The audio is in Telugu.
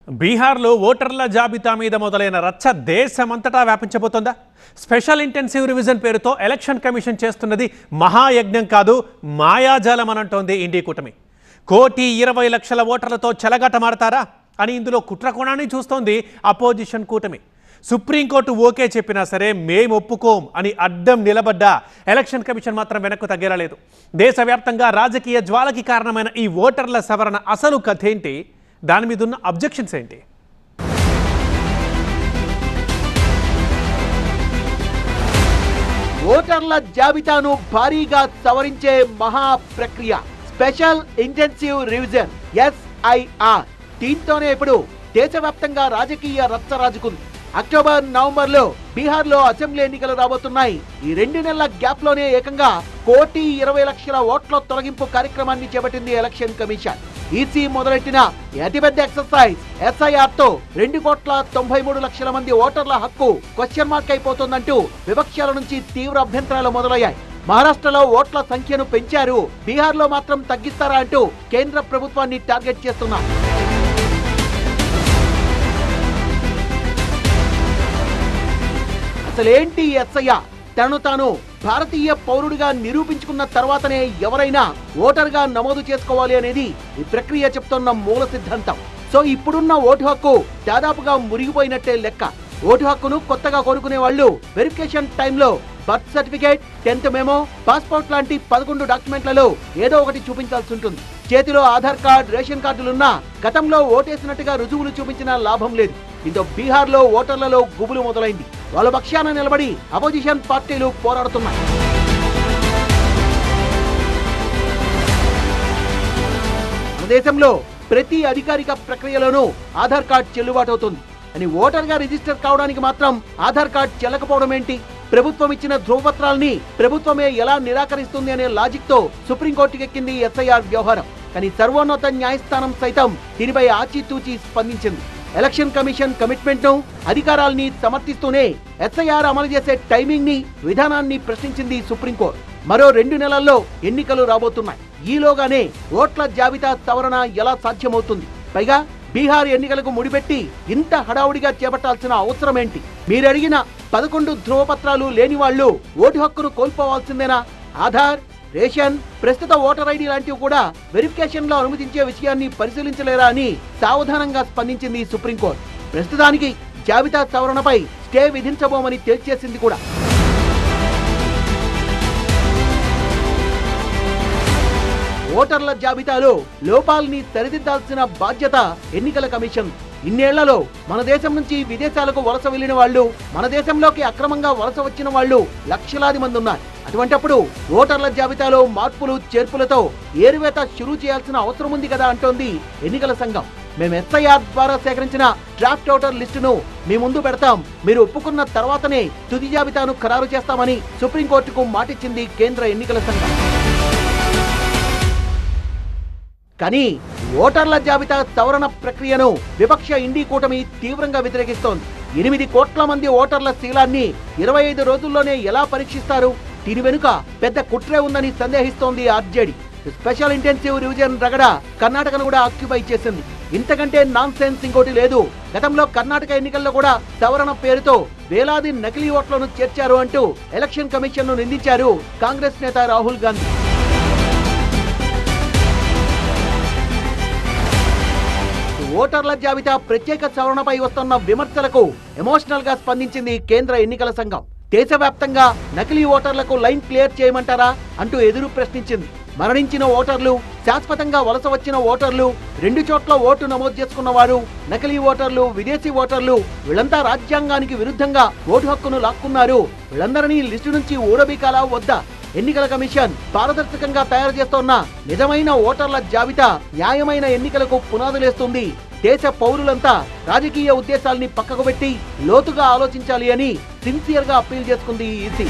బీహార్లో ఓటర్ల జాబితా మీద మొదలైన రచ్చ దేశమంతటా వ్యాపించబోతోందా? స్పెషల్ ఇంటెన్సివ్ రివిజన్ పేరుతో ఎలక్షన్ కమిషన్ చేస్తున్నది మహాయజ్ఞం కాదు, మాయాజాలం అంటోంది ఇండి కూటమి. 1,20,00,000 ఓటర్లతో చెలగాటమాడతారా అని ఇందులో కుట్రకోణాన్ని చూస్తోంది అపోజిషన్ కూటమి. సుప్రీంకోర్టు ఓకే చెప్పినా సరే మేము ఒప్పుకోం అని అడ్డం నిలబడ్డ ఎలక్షన్ కమిషన్ మాత్రం వెనక్కు తగ్గేలా లేదు. దేశవ్యాప్తంగా రాజకీయ జ్వాలకి కారణమైన ఈ ఓటర్ల సవరణ అసలు కథ ఏంటి, దాని మీద ఉన్న అబ్జెక్షన్స్ ఏంటి? ఓటర్ల జాబితాను భారీగా సవరించే మహా ప్రక్రియ స్పెషల్ ఇంటెన్సివ్ రివిజన్ SIR. దీంతోనే ఇప్పుడు దేశవ్యాప్తంగా రాజకీయ రచ్చ రాజుకుంది. అక్టోబర్, నవంబర్లో బీహార్లో అసెంబ్లీ ఎన్నికలు రాబోతున్నాయి. ఈ 2 నెలల గ్యాప్ లోనే ఏకంగా 1,20,00,000 ఓట్ల తొలగింపు కార్యక్రమాన్ని చేపట్టింది ఎలక్షన్ కమిషన్. ఈసీ మొదలెట్టిన అతిపెద్ద ఎక్సర్సైజ్ SIR తో 2,93,00,000 మంది ఓటర్ల హక్కు క్వశ్చన్ మార్క్ అయిపోతుందంటూ విపక్షాల నుంచి తీవ్ర అభ్యంతరాలు మొదలయ్యాయి. మహారాష్ట్రలో ఓట్ల సంఖ్యను పెంచారు, బీహార్లో మాత్రం తగ్గిస్తారా అంటూ కేంద్ర ప్రభుత్వాన్ని టార్గెట్ చేస్తున్నారు. అసలేంటి SIR? తనను తాను భారతీయ పౌరుడిగా నిరూపించుకున్న తర్వాతనే ఎవరైనా ఓటర్గా నమోదు చేసుకోవాలి అనేది ఈ ప్రక్రియ చెప్తున్న మూల సిద్ధాంతం. సో ఇప్పుడున్న ఓటు హక్కు దాదాపుగా మురిగిపోయినట్టే లెక్క. ఓటు హక్కును కొత్తగా కొనుక్కునే వాళ్ళు వెరిఫికేషన్ టైంలో birth certificate, 10th memo, passport లాంటి 11 డాక్యుమెంట్లలో ఏదో ఒకటి చూపించాల్సి ఉంటుంది. చేతిలో ఆధార్ కార్డు, రేషన్ కార్డులున్నా గతంలో ఓటేసినట్టుగా రుజువులు చూపించినా లాభం లేదు. దీంతో బీహార్లో ఓటర్లలో గుబులు మొదలైంది. వాళ్ళ పక్షాన నిలబడి అపోజిషన్ పార్టీలు పోరాడుతున్నాయి. మన దేశంలో ప్రతి అధికారిక ప్రక్రియలోనూ ఆధార్ కార్డు చెల్లుబాటు అవుతుంది అని ఓటర్గా రిజిస్టర్ కావడానికి మాత్రం ఆధార్ కార్డు చెల్లకపోవడం ఏంటి? ప్రభుత్వం ఇచ్చిన ధ్రువపత్రాలని ప్రభుత్వమే ఎలా నిరాకరిస్తుంది అనే లాజిక్ తో సుప్రీంకోర్టుకి ఎక్కింది SIR వ్యవహారం. కానీ సర్వోన్నత న్యాయస్థానం సైతం దీనిపై ఆచితూచి స్పందించింది. ఎలక్షన్ కమిషన్ కమిట్మెంట్ ను, అధికారాల్ని సమర్థిస్తూనే SIR అమలు చేసే టైమింగ్ ని, విధానాన్ని ప్రశ్నించింది సుప్రీంకోర్టు. మరో 2 నెలల్లో ఎన్నికలు రాబోతున్నాయి. ఈలోగానే ఓట్ల జాబితా సవరణ ఎలా సాధ్యమవుతుంది? పైగా బీహార్ ఎన్నికలకు ముడిపెట్టి ఇంత హడావుడిగా చేపట్టాల్సిన అవసరం ఏంటి? మీరడిగిన 11 ధ్రువపత్రాలు లేని వాళ్ళు ఓటు హక్కును కోల్పోవాల్సిందేనా? ఆధార్, రేషన్, ప్రస్తుత ఓటర్ ఐడి లాంటివి కూడా వెరిఫికేషన్ లో అనుమతించే విషయాన్ని పరిశీలించలేరా అని సావధానంగా స్పందించింది సుప్రీంకోర్టు. ప్రస్తుతానికి జాబితా సవరణపై స్టే విధించబోమని తేల్చేసింది కూడా. ఓటర్ల జాబితాలో లోపాలని సరిదిద్దాల్సిన బాధ్యత ఎన్నికల కమిషన్. ఇన్నేళ్లలో మన దేశం నుంచి విదేశాలకు వలస వెళ్లిన వాళ్ళు, మన దేశంలోకి అక్రమంగా వలస వచ్చిన వాళ్ళు లక్షలాది మంది ఉన్నారు. అటువంటప్పుడు ఓటర్ల జాబితాలో మార్పులు చేర్పులతో ఏరువేత షురూ చేయాల్సిన అవసరం ఉంది కదా అంటోంది ఎన్నికల సంఘం. మేము SIR ద్వారా సేకరించిన డ్రాఫ్ట్ ఓటర్ లిస్టును మీ ముందు పెడతాం, మీరు ఒప్పుకున్న తర్వాతనే తుది జాబితాను ఖరారు చేస్తామని సుప్రీంకోర్టుకు మాటిచ్చింది కేంద్ర ఎన్నికల సంఘం. కానీ ఓటర్ల జాబితా సవరణ ప్రక్రియను విపక్ష ఇండి కూటమి తీవ్రంగా వ్యతిరేకిస్తోంది. 8 కోట్ల మంది ఓటర్ల శీలాన్ని 25 రోజుల్లోనే ఎలా పరీక్షిస్తారు? దీని వెనుక పెద్ద కుట్రే ఉందని సందేహిస్తోంది RJD. స్పెషల్ ఇంటెన్సివ్ రివిజన్ రగడ కర్ణాటకను కూడా ఆక్యుపై చేసింది. ఇంతకంటే నాన్ సెన్స్ ఇంకోటి లేదు. గతంలో కర్ణాటక ఎన్నికల్లో కూడా సవరణ పేరుతో వేలాది నకిలీ ఓట్లను చేర్చారు అంటూ ఎలక్షన్ కమిషన్ ను నిందించారు కాంగ్రెస్ నేత రాహుల్ గాంధీ. ఓటర్ల జాబితా ప్రత్యేక సవరణపై వస్తున్న విమర్శలకు ఎమోషనల్ గా స్పందించింది కేంద్ర ఎన్నికల సంఘం. దేశవ్యాప్తంగా నకిలీ ఓటర్లకు లైన్ క్లియర్ చేయమంటారా అంటూ ఎదురు ప్రశ్నించింది. మరణించిన ఓటర్లు, శాశ్వతంగా వలస వచ్చిన ఓటర్లు, 2 చోట్ల ఓటు నమోదు చేసుకున్న వారు, నకిలీ ఓటర్లు, విదేశీ ఓటర్లు వీళ్ళంతా రాజ్యాంగానికి విరుద్ధంగా ఓటు హక్కును లాక్కున్నారు. వీళ్ళందరినీ లిస్టు నుంచి ఊడబీకాలా వద్దా? ఎన్నికల కమిషన్ పారదర్శకంగా తయారు చేస్తోన్న నిజమైన ఓటర్ల జాబితా న్యాయమైన ఎన్నికలకు పునాదులేస్తుంది. దేశ పౌరులంతా రాజకీయ ఉద్దేశాల్ని పక్కకు పెట్టి లోతుగా ఆలోచించాలి అని సిన్సియర్ గా అప్పీల్ చేసుకుంది ఈసీ.